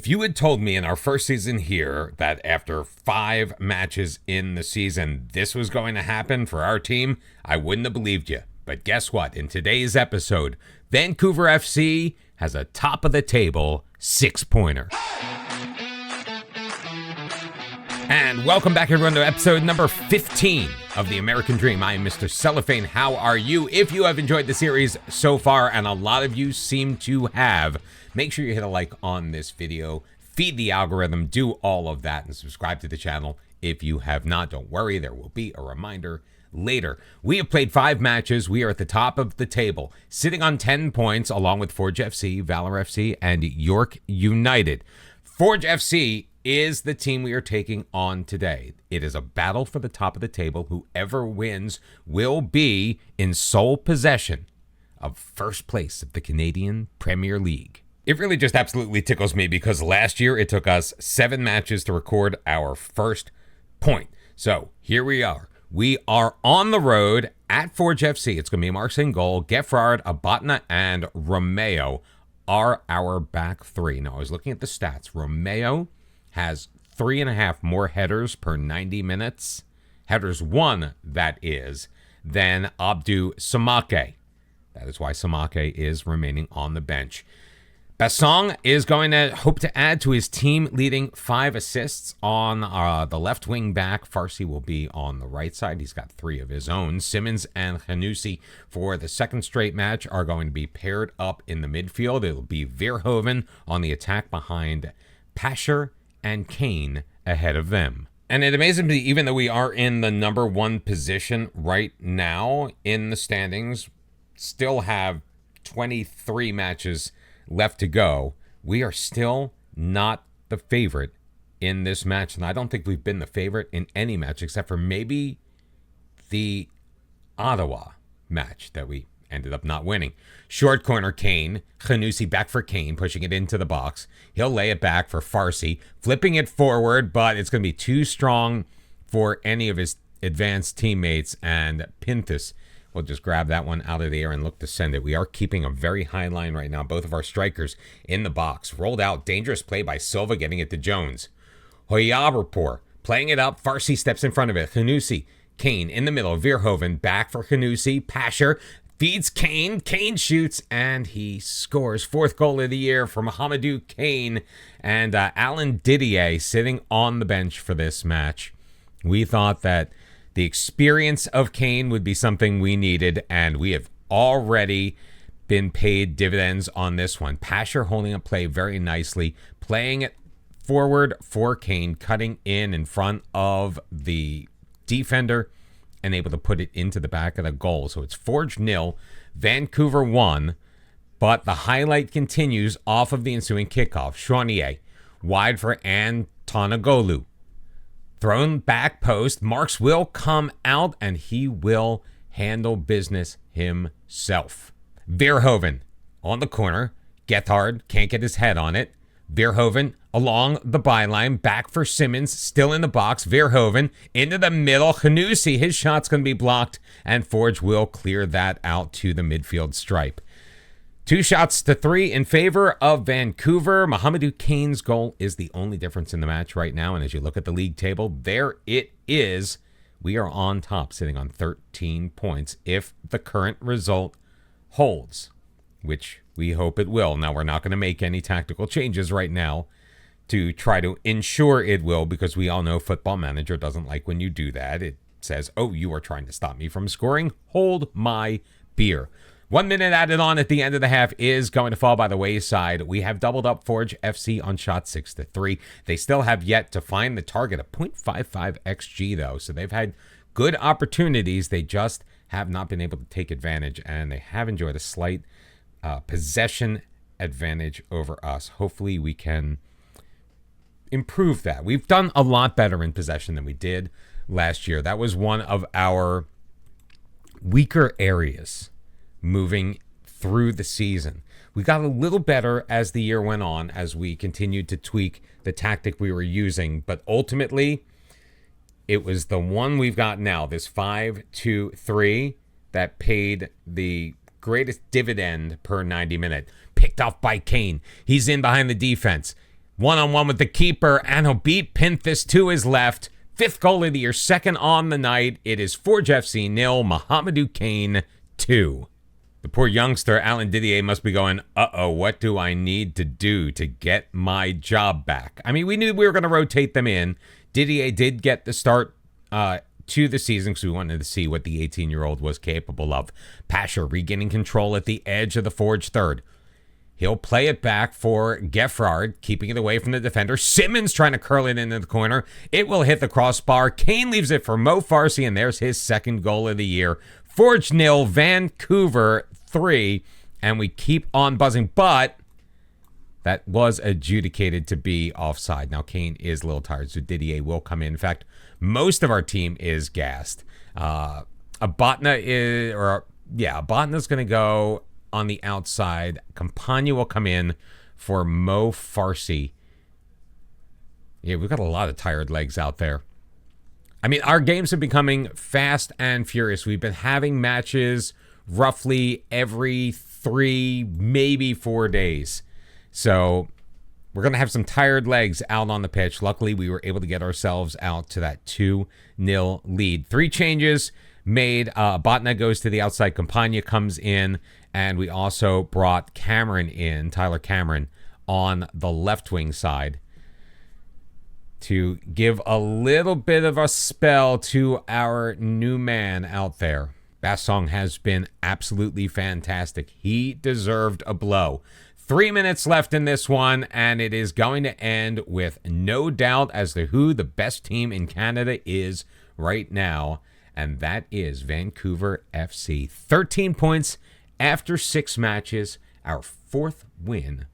If you had told me in our first season here that after 5 matches in the season, this was going to happen for our team, I wouldn't have believed you. But guess what? In today's episode, Vancouver FC has a top of the table 6-pointer. And welcome back, everyone, to episode number 15 of The American Dream. I am Mr. Cellophane. How are you? If you have enjoyed the series so far, and a lot of you seem to have, make sure you hit a like on this video, feed the algorithm, do all of that, and subscribe to the channel if you have not. Don't worry, there will be a reminder later. We have played 5 matches. We are at the top of the table, sitting on 10 points, along with Forge FC, Valor FC, and York United. Forge FC is the team we are taking on today. It is a battle for the top of the table. Whoever wins will be in sole possession of first place of the Canadian Premier League. It really just absolutely tickles me because last year it took us 7 matches to record our first point. So here we are. We are on the road at Forge FC. It's going to be Marks in goal. Geffrard, Abatna, and Romeo are our back 3. Now, I was looking at the stats. Romeo has 3.5 more headers per 90 minutes. Headers won, that is, than Abdou Samake. That is why Samake is remaining on the bench. Bassong is going to hope to add to his team-leading 5 assists on the left wing back. Farsi will be on the right side. He's got 3 of his own. Simmons and Hanusi for the second straight match are going to be paired up in the midfield. It will be Verhoeven on the attack behind Pasher and Kane ahead of them. And it amazes me, even though we are in the number 1 position right now in the standings, still have 23 matches left to go, we are still not the favorite in this match. And I don't think we've been the favorite in any match except for maybe the Ottawa match that we ended up not winning. Short corner, Kane. Khanusi back for Kane, pushing it into the box. He'll lay it back for Farsi, flipping it forward, but it's going to be too strong for any of his advanced teammates, and Pinthus will just grab that one out of the air and look to send it. We are keeping a very high line right now. Both of our strikers in the box. Rolled out. Dangerous play by Silva, getting it to Jones. Hoyabrapor playing it up. Farsi steps in front of it. Khanusi. Kane in the middle. Verhoeven back for Khanusi. Pasher feeds Kane. Kane shoots, and he scores. 4th goal of the year for Mohamedou Kane. And Alan Didier sitting on the bench for this match. We thought that the experience of Kane would be something we needed, and we have already been paid dividends on this one. Pasher holding up play very nicely, playing it forward for Kane, cutting in front of the defender, and able to put it into the back of the goal. So it's Forge 0, Vancouver 1, but the highlight continues off of the ensuing kickoff. Chouanier, wide for Antonagolu. Thrown back post. Marks will come out, and he will handle business himself. Verhoeven on the corner. Gethard can't get his head on it. Verhoeven along the byline. Back for Simmons. Still in the box. Verhoeven into the middle. Khanusi, his shot's going to be blocked, and Forge will clear that out to the midfield stripe. 2 shots to 3 in favor of Vancouver. Mohamedou Kane's goal is the only difference in the match right now. And as you look at the league table, there it is. We are on top, sitting on 13 points if the current result holds, which we hope it will. Now, we're not going to make any tactical changes right now to try to ensure it will, because we all know Football Manager doesn't like when you do that. It says, oh, you are trying to stop me from scoring. Hold my beer. 1 minute added on at the end of the half is going to fall by the wayside. We have doubled up Forge FC on shot 6-3. They still have yet to find the target, a 0.55 XG, though. So they've had good opportunities. They just have not been able to take advantage, and they have enjoyed a slight possession advantage over us. Hopefully we can improve that. We've done a lot better in possession than we did last year. That was one of our weaker areas moving through the season. We got a little better as the year went on, as we continued to tweak the tactic we were using, but ultimately it was the one we've got now, this 5-2-3, that paid the greatest dividend per 90 minute. Picked off by Kane. He's in behind the defense. One-on-one with the keeper, and he'll beat Pinthus to his left. 5th goal of the year, second on the night. It is Forge FC 0, Mohamedou Kane 2. The poor youngster, Alan Didier, must be going, what do I need to do to get my job back? I mean, we knew we were going to rotate them in. Didier did get the start to the season because we wanted to see what the 18-year-old was capable of. Pasha regaining control at the edge of the Forge third. He'll play it back for Geffrard, keeping it away from the defender. Simmons trying to curl it into the corner. It will hit the crossbar. Kane leaves it for Mo Farsi, and there's his 2nd goal of the year. Forge 0, Vancouver 3, and we keep on buzzing, but that was adjudicated to be offside. Now, Kane is a little tired, so Didier will come in. In fact, most of our team is gassed. Abatna is going to go on the outside. Campagna will come in for Mo Farsi. Yeah, we've got a lot of tired legs out there. I mean, our games are becoming fast and furious. We've been having matches roughly every 3, maybe 4 days. So we're going to have some tired legs out on the pitch. Luckily, we were able to get ourselves out to that 2-0 lead. 3 changes made. Botna goes to the outside. Campagna comes in. And we also brought Cameron in, Tyler Cameron, on the left wing side to give a little bit of a spell to our new man out there. Bassong has been absolutely fantastic. He deserved a blow. 3 minutes left in this one, and it is going to end with no doubt as to who the best team in Canada is right now, and that is Vancouver FC. 13 points after 6 matches, our 4th win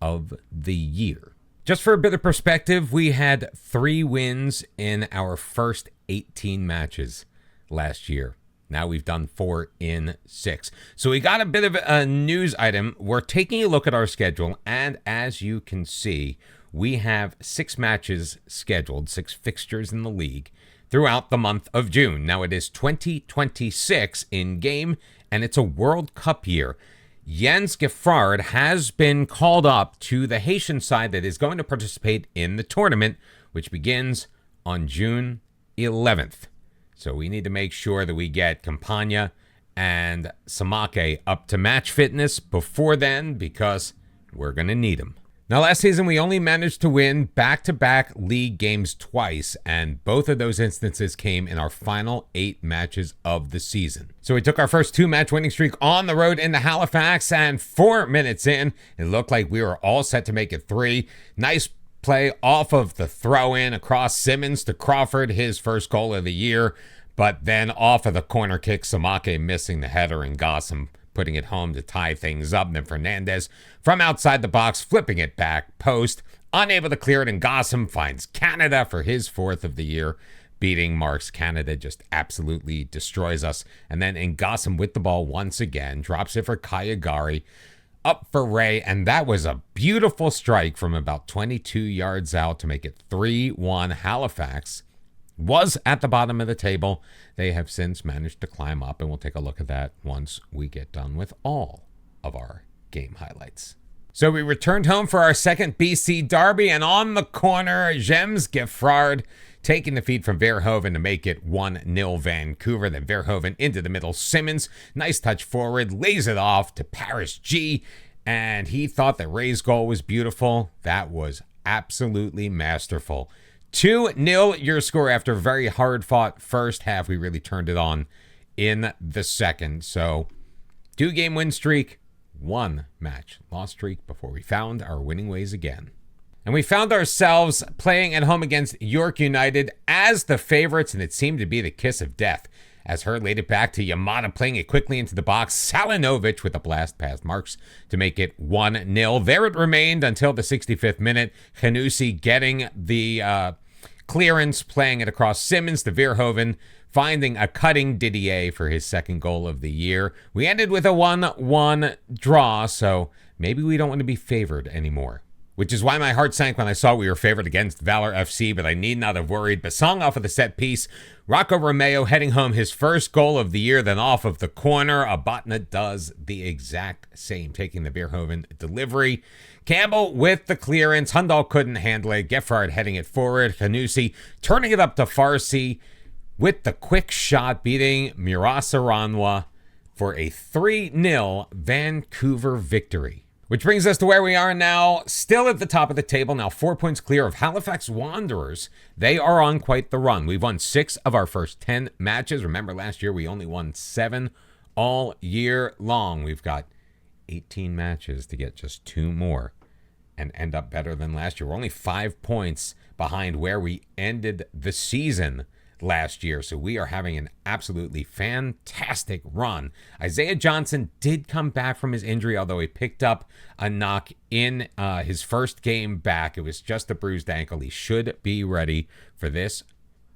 of the year. Just for a bit of perspective, we had 3 wins in our first 18 matches last year. Now we've done 4 in 6. So we got a bit of a news item. We're taking a look at our schedule, and as you can see, we have 6 matches scheduled, 6 fixtures in the league throughout the month of June. Now it is 2026 in game, and it's a World Cup year. Jens Geffrard has been called up to the Haitian side that is going to participate in the tournament, which begins on June 11th. So we need to make sure that we get Campagna and Samake up to match fitness before then, because we're going to need them. Now, last season, we only managed to win back-to-back league games twice, and both of those instances came in our final 8 matches of the season. So we took our first 2-match winning streak on the road into Halifax, and 4 minutes in, it looked like we were all set to make it 3. Nice play off of the throw-in across Simmons to Crawford, his first goal of the year, but then off of the corner kick, Samake missing the header, and Gossam putting it home to tie things up. And then Fernandez from outside the box, flipping it back post, unable to clear it, and Gossam finds Canada for his 4th of the year, beating Marks. Canada just absolutely destroys us. And then Ngossam with the ball once again, drops it for Kayagari, up for Ray, and that was a beautiful strike from about 22 yards out to make it 3-1. Halifax was at the bottom of the table. They have since managed to climb up, and we'll take a look at that once we get done with all of our game highlights. So we returned home for our second BC derby, and on the corner, Jens Geffrard taking the feed from Verhoeven to make it 1-0 Vancouver. Then Verhoeven into the middle. Simmons, nice touch forward, lays it off to Paris G, and he thought that Ray's goal was beautiful. That was absolutely masterful. 2-0 your score after a very hard-fought first half. We really turned it on in the second. So 2-game win streak, 1-match loss streak before we found our winning ways again. And we found ourselves playing at home against York United as the favorites, and it seemed to be the kiss of death as Hurd laid it back to Yamada, playing it quickly into the box. Salinovic with a blast past Marks to make it 1-0. There it remained until the 65th minute. Hanusi getting the clearance, playing it across Simmons to Verhoeven, finding a cutting Didier for his 2nd goal of the year. We ended with a 1-1 draw, so maybe we don't want to be favored anymore. which is why my heart sank when I saw we were favored against Valor FC, but I need not have worried. Basong off of the set piece. Rocco Romeo heading home his first goal of the year, then off of the corner. Abatna does the exact same, taking the Verhoeven delivery. Campbell with the clearance. Hundal couldn't handle it. Geffrard heading it forward. Canusi turning it up to Farsi with the quick shot, beating Murasa Ranwa for a 3-0 Vancouver victory. Which brings us to where we are now, still at the top of the table, now 4 points clear of Halifax Wanderers. They are on quite the run. We've won 6 of our first 10 matches. Remember, last year we only won 7 all year long. We've got 18 matches to get just 2 more and end up better than last year. We're only 5 points behind where we ended the season last year, so we are having an absolutely fantastic run. Isaiah Johnson did come back from his injury, although he picked up a knock in his first game back. It was just a bruised ankle. He should be ready for this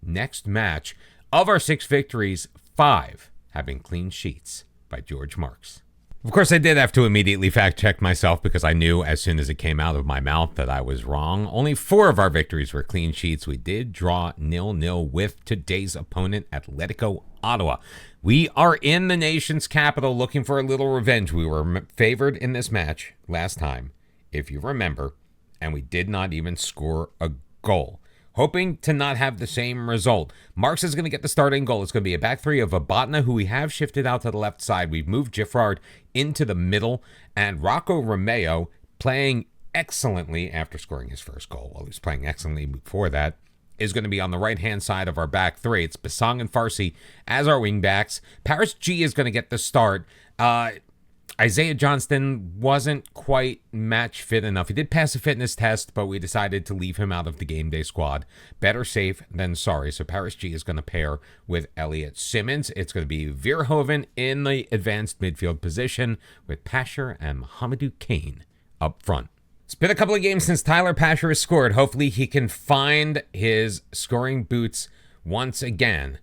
next match. Of our 6 victories, 5 have been clean sheets by George Marks. Of course, I did have to immediately fact-check myself because I knew as soon as it came out of my mouth that I was wrong. Only 4 of our victories were clean sheets. We did draw 0-0 with today's opponent, Atletico, Ottawa. We are in the nation's capital looking for a little revenge. We were favored in this match last time, if you remember, and we did not even score a goal. Hoping to not have the same result. Marks is going to get the starting goal. It's going to be a back 3 of Abatna, who we have shifted out to the left side. We've moved Geffrard into the middle, and Rocco Romeo playing excellently after scoring his first goal. Well, he was playing excellently before that. Is going to be on the right-hand side of our back 3. It's Basong and Farsi as our wingbacks. Paris G is going to get the start. Isaiah Johnston wasn't quite match fit enough. He did pass a fitness test, but we decided to leave him out of the game day squad. Better safe than sorry. So Paris G is going to pair with Elliot Simmons. It's going to be Verhoeven in the advanced midfield position with Pasher and Mohamedou Kane up front. It's been a couple of games since Tyler Pasher has scored. Hopefully he can find his scoring boots once again.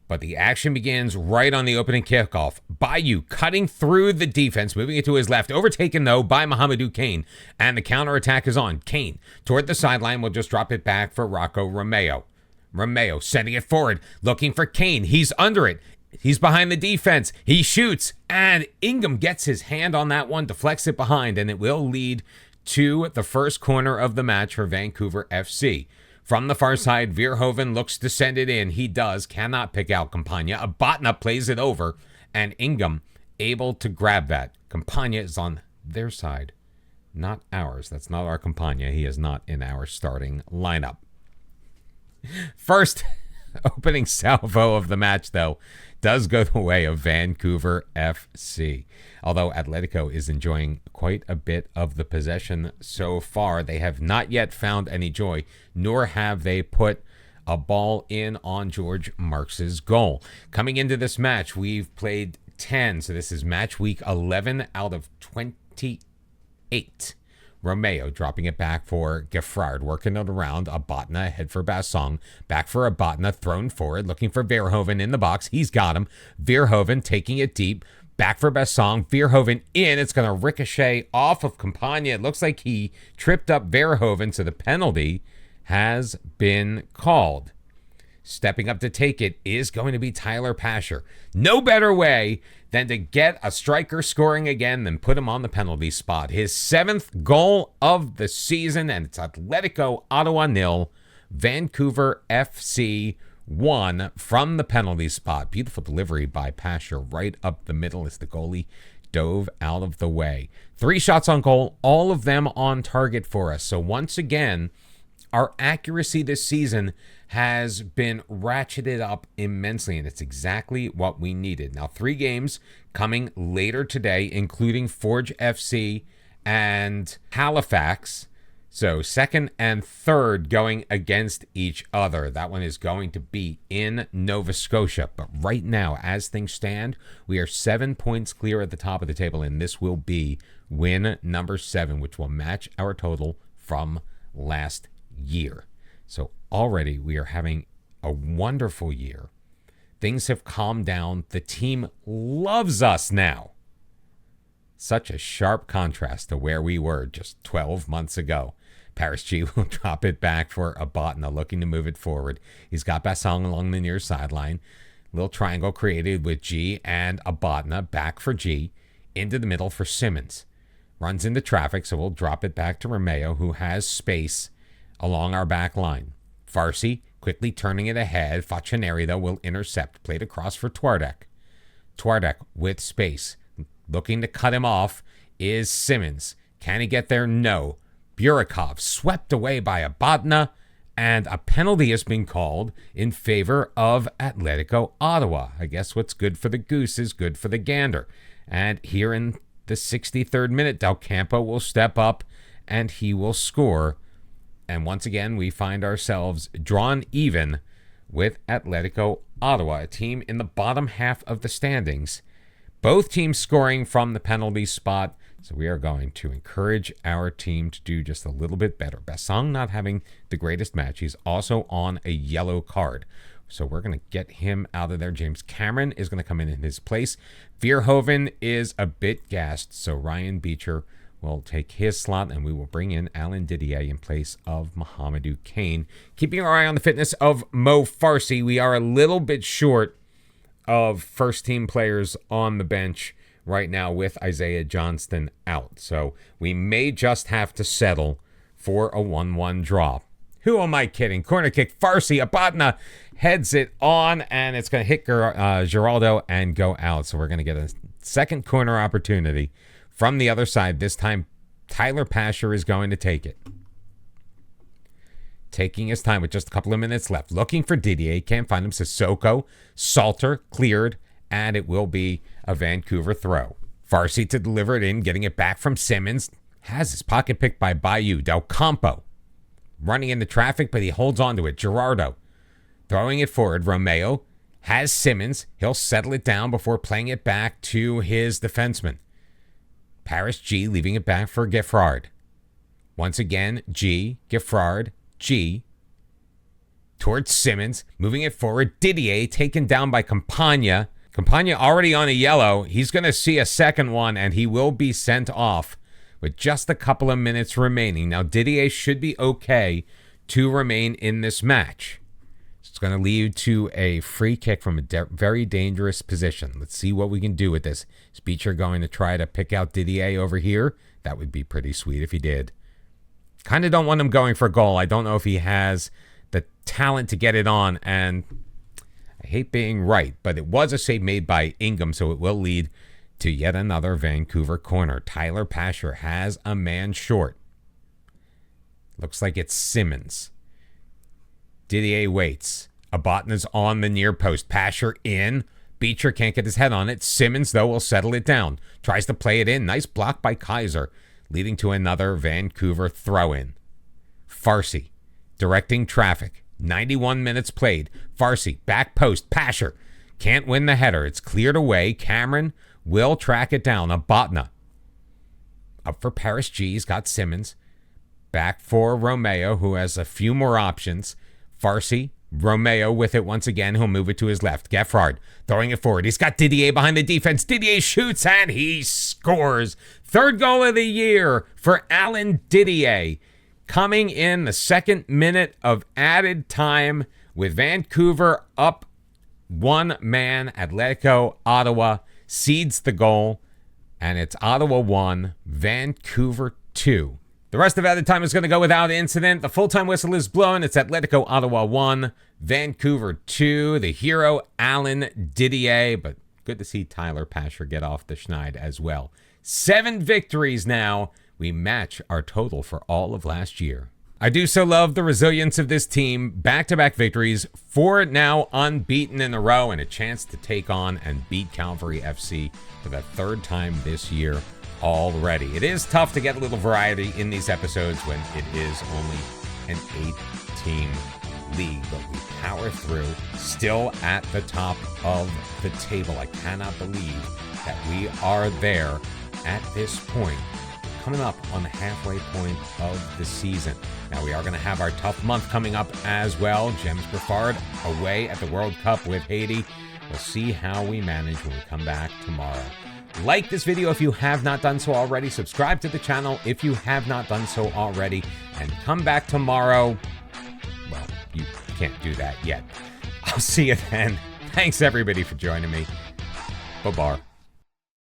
But the action begins right on the opening kickoff. Bayou cutting through the defense, moving it to his left. Overtaken, though, by Mohamedou Kane. And the counterattack is on. Kane toward the sideline will just drop it back for Rocco Romeo. Romeo sending it forward, looking for Kane. He's under it. He's behind the defense. He shoots. And Ingham gets his hand on that one, deflects it behind, and it will lead to the first corner of the match for Vancouver FC. From the far side, Verhoeven looks to send it in. He does. Cannot pick out Campagna. Abatna plays it over. And Ingham able to grab that. Campagna is on their side, not ours. That's not our Campagna. He is not in our starting lineup. First opening salvo of the match, though, does go the way of Vancouver FC. Although Atletico is enjoying quite a bit of the possession so far, they have not yet found any joy, nor have they put a ball in on George Marks's goal. Coming into this match, we've played 10, so this is match week 11 out of 28. Romeo dropping it back for Geffrard, working it around. Abatna ahead for Basong. Back for Abatna, thrown forward, looking for Verhoeven in the box. He's got him. Verhoeven taking it deep. Back for Basong. Verhoeven in. It's going to ricochet off of Campagna. It looks like he tripped up Verhoeven, so the penalty has been called. Stepping up to take it is going to be Tyler Pasher. No better way than to get a striker scoring again than put him on the penalty spot. His 7th goal of the season, and it's Atletico Ottawa 0, Vancouver FC 1 from the penalty spot. Beautiful delivery by Pasher right up the middle as the goalie dove out of the way. 3 shots on goal, all of them on target for us. So once again, our accuracy this season has been ratcheted up immensely, and it's exactly what we needed. Now, 3 games coming later today, including Forge FC and Halifax. So 2nd and 3rd going against each other. That one is going to be in Nova Scotia. But right now, as things stand, we are 7 points clear at the top of the table, and this will be win number 7, which will match our total from last year. So already we are having a wonderful year. Things have calmed down. The team loves us now. Such a sharp contrast to where we were just 12 months ago. Paris G will drop it back for Abatna, looking to move it forward. He's got Bassong along the near sideline. Little triangle created with G and Abatna. Back for G. Into the middle for Simmons. Runs into traffic, so we'll drop it back to Romeo, who has space along our back line. Farsi quickly turning it ahead. Facineri, though, will intercept. Played across for Twardek. Twardek with space. Looking to cut him off is Simmons. Can he get there? No. Burikov swept away by Abatna, and a penalty has been called in favor of Atletico Ottawa. I guess what's good for the goose is good for the gander. And here in the 63rd minute, Del Campo will step up and he will score. And once again, we find ourselves drawn even with Atletico Ottawa, a team in the bottom half of the standings. Both teams scoring from the penalty spot. So we are going to encourage our team to do just a little bit better. Bassong not having the greatest match. He's also on a yellow card. So we're going to get him out of there. James Cameron is going to come in his place. Verhoeven is a bit gassed. So Ryan Beecher will take his slot, and we will bring in Alan Didier in place of Mohamedou Kane. Keeping our eye on the fitness of Mo Farsi. We are a little bit short of first-team players on the bench right now with Isaiah Johnston out. So we may just have to settle for a 1-1 draw. Who am I kidding? Corner kick, Farsi, Abatna heads it on, and it's going to hit Giraldo and go out. So we're going to get a second corner opportunity from the other side. This time, Tyler Pasher is going to take it. Taking his time with just a couple of minutes left. Looking for Didier. Can't find him. Sissoko. Salter cleared. And it will be a Vancouver throw. Farsi to deliver it in. Getting it back from Simmons. Has his pocket picked by Bayou. Del Campo running into traffic, but he holds on to it. Gerardo throwing it forward. Romeo has Simmons. He'll settle it down before playing it back to his defenseman. Paris G leaving it back for Geffrard. Once again, G, Geffrard, G, towards Simmons, moving it forward. Didier taken down by Campagna. Campagna already on a yellow. He's going to see a second one, and he will be sent off with just a couple of minutes remaining. Now, Didier should be okay to remain in this match. It's going to lead to a free kick from a very dangerous position. Let's see what we can do with this. Is Beecher going to try to pick out Didier over here? That would be pretty sweet if he did. Kind of don't want him going for a goal. I don't know if he has the talent to get it on, and I hate being right, but it was a save made by Ingham, so it will lead to yet another Vancouver corner. Tyler Pasher has a man short. Looks like it's Simmons. Didier waits. Abatna's on the near post. Pasher in. Beecher can't get his head on it. Simmons, though, will settle it down. Tries to play it in. Nice block by Kaiser, leading to another Vancouver throw-in. Farsi directing traffic. 91 minutes played. Farsi, back post. Pasher can't win the header. It's cleared away. Cameron will track it down. Abatna up for Paris G. He's got Simmons. Back for Romeo, who has a few more options. Farsi, Romeo with it once again. He'll move it to his left. Geffrard throwing it forward. He's got Didier behind the defense. Didier shoots and he scores. Third goal of the year for Alan Didier. Coming in the second minute of added time with Vancouver up one man. Atletico Ottawa cedes the goal, and it's Ottawa 1, Vancouver 2. The rest of added time is going to go without incident. The full-time whistle is blown. It's Atletico Ottawa 1, Vancouver 2. The hero, Alan Didier. But good to see Tyler Pasher get off the schneid as well. 7 victories now. We match our total for all of last year. I do so love the resilience of this team. Back-to-back victories. 4 now unbeaten in a row, and a chance to take on and beat Calvary FC for the 3rd time this year already. It is tough to get a little variety in these episodes when it is only an 8-team league, but we power through, still at the top of the table. I cannot believe that we are there at this point, coming up on the halfway point of the season. Now, we are going to have our tough month coming up as well. James Griffard away at the World Cup with Haiti. We'll see how we manage when we come back tomorrow. Like this video if you have not done so already. Subscribe to the channel if you have not done so already. And come back tomorrow. Well, you can't do that yet. I'll see you then. Thanks, everybody, for joining me. Bye-bye.